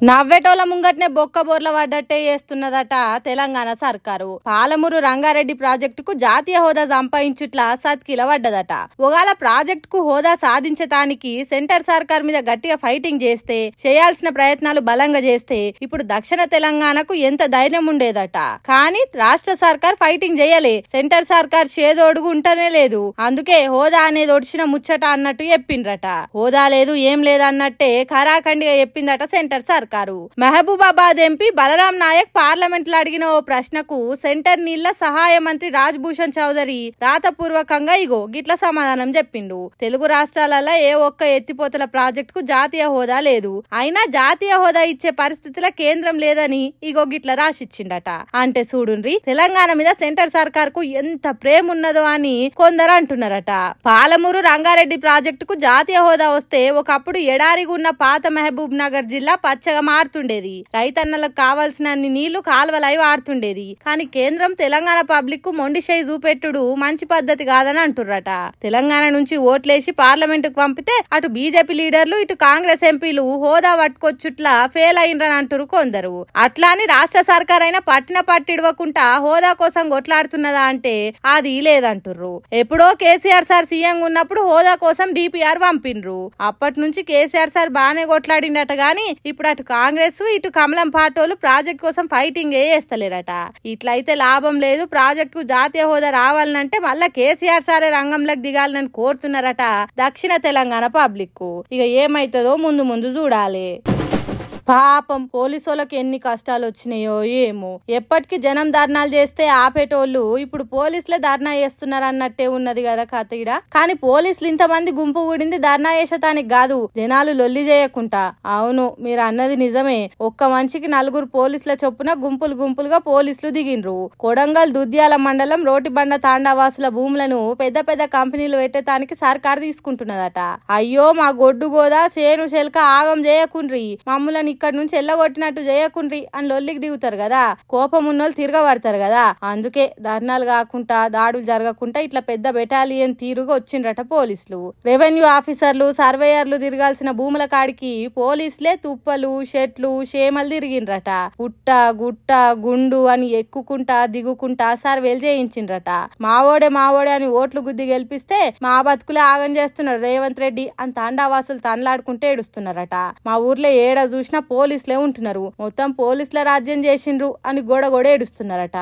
నవ్వేటోల ముంగట్నే బొక్క బోర్ల పడ్డట్టే చేస్తున్నదట తెలంగాణ సర్కారు. పాలమూరు రంగారెడ్డి ప్రాజెక్టుకు జాతీయ హోదా సంపాదించుట్ల సత్కిల పడ్డదట. ఒకవేళ ప్రాజెక్టుకు హోదా సాధించటానికి సెంటర్ సర్కార్ మీద గట్టిగా ఫైటింగ్ చేస్తే, చేయాల్సిన ప్రయత్నాలు బలంగా చేస్తే ఇప్పుడు దక్షిణ తెలంగాణకు ఎంత ధైర్యం ఉండేదట. కానీ రాష్ట్ర సర్కార్ ఫైటింగ్ చేయలే. సెంటర్ సర్కార్ చేదోడుగు ఉంటనే లేదు. అందుకే హోదా అనేది ఒడిచిన ముచ్చట అన్నట్టు చెప్పిండ్రట. హోదా లేదు ఏం లేదన్నట్టే ఖరాఖండిగా చెప్పిందట సెంటర్ సర్కార్. మహబూబాబాద్ ఎంపీ బలరాం నాయక్ పార్లమెంట్ లో అడిగిన ఓ ప్రశ్నకు సెంటర్ నీళ్ల సహాయ మంత్రి రాజ్ భూషణ్ చౌదరి రాతపూర్వకంగా ఇగో గిట్ల సమాధానం చెప్పిండు. తెలుగు రాష్ట్రాలలో ఏ ఒక్క ఎత్తిపోతల ప్రాజెక్ట్ కు జాతీయ హోదా లేదు. అయినా జాతీయ హోదా ఇచ్చే పరిస్థితిలో కేంద్రం లేదని ఇగో గిట్ల రాసిచ్చిండట. అంటే చూడుండ్రి తెలంగాణ మీద సెంటర్ సర్కార్ కు ఎంత ప్రేమ ఉన్నదో అని కొందరు అంటున్నారట. పాలమూరు రంగారెడ్డి ప్రాజెక్టుకు జాతీయ హోదా వస్తే ఒకప్పుడు ఎడారిగా ఉన్న పాత మహబూబ్ నగర్ జిల్లా పచ్చగా మారుతుండేది. రైతన్నలకు కావాల్సిన నీళ్లు కాల్వలై వాడుతుండేది. కానీ కేంద్రం తెలంగాణ పబ్లిక్ కు మొండిషై చూపెట్టుడు మంచి పద్ధతి కాదని అంటుర్రట. తెలంగాణ నుంచి ఓట్లేసి పార్లమెంట్ కు పంపితే అటు బీజేపీ లీడర్లు ఇటు కాంగ్రెస్ ఎంపీలు హోదా పట్టుకొచ్చుట్లా ఫెయిల్ అయిండ్రని అంటురు కొందరు. అట్లా అని రాష్ట్ర సర్కార్ అయినా పట్టిన పట్టిడవకుండా హోదా కోసం కొట్లాడుతున్నదా అంటే అది లేదంటుర్రు. ఎప్పుడో కేసీఆర్ సార్ సీఎం ఉన్నప్పుడు హోదా కోసం డిపిఆర్ పంపిండ్రు. అప్పటి నుంచి కేసీఆర్ సార్ బానే కొట్లాడిండట. గాని ఇప్పుడు అటు కాంగ్రెస్ ఇటు కమలం పార్టీలు ప్రాజెక్ట్ కోసం ఫైటింగ్ చేస్తలేరట. ఇట్లయితే లాభం లేదు. ప్రాజెక్ట్ కు జాతీయ హోదా రావాలనంటే మళ్ళా కేసీఆర్ సారే రంగంలోకి దిగాలని కోరుతున్నారట దక్షిణ తెలంగాణ పబ్లిక్ కు. ఇక ఏమైతుందో ముందు ముందు చూడాలి. పాపం పోలీసులకు ఎన్ని కష్టాలు వచ్చినాయో ఏమో. ఎప్పటికీ జనం ధర్నాలు చేస్తే ఆపేటోళ్ళు ఇప్పుడు పోలీసులే ధర్నా చేస్తున్నారు అన్నట్టే ఉన్నది కదా కథ. కానీ పోలీసులు ఇంతమంది గుంపు కూడింది ధర్నా చేసేటానికి కాదు, జనాలు లొల్లి చేయకుండా. అవును, మీరు అన్నది నిజమే. ఒక్క మనిషికి 4 పోలీసుల చొప్పున గుంపులు గుంపులుగా పోలీసులు దిగిండ్రు. కొడంగల్ దుద్యాల మండలం రోటిబండ తాండావాసుల భూములను పెద్ద పెద్ద కంపెనీలు పెట్టేటానికి సర్కారు తీసుకుంటున్నదట. అయ్యో మా గొడ్డు గోదా చేను చెలక ఆగం చేయకుండ్రి, మమ్ములని ఇక్కడ నుంచి ఎల్లగొట్టినట్టు చేయకుండ్రి అని లొల్లికి దిగుతారు కదా. కోపం ఉన్నోళ్ళు తిరగబడతారు కదా. అందుకే ధర్నాలు కాకుండా దాడులు జరగకుండా ఇట్లా పెద్ద బెటాలియన్ తీరుగా వచ్చిండ్రట పోలీసులు. రెవెన్యూ ఆఫీసర్లు సర్వేయర్లు తిరగాల్సిన భూముల కాడికి పోలీసులే తుప్పలు చెట్లు చేమలు తిరిగిండ్రట. పుట్ట గుట్ట గుండు అని ఎక్కుకుంటా దిగుకుంటా సర్వేలు చేయించిండ్రట. మావోడే అని ఓట్లు గుద్ది గెలిపిస్తే మా బతుకులే ఆగం చేస్తున్నాడు రేవంత్ రెడ్డి అని తాండావాసులు తనలాడుకుంటే ఏడుస్తున్నారట. మా ఊర్లో ఏడ చూసినా పోలీసులే ఉంటున్నారు, మొత్తం పోలీసుల రాజ్యం చేసిండ్రు అని గొడగొడ ఏడుస్తున్నారట.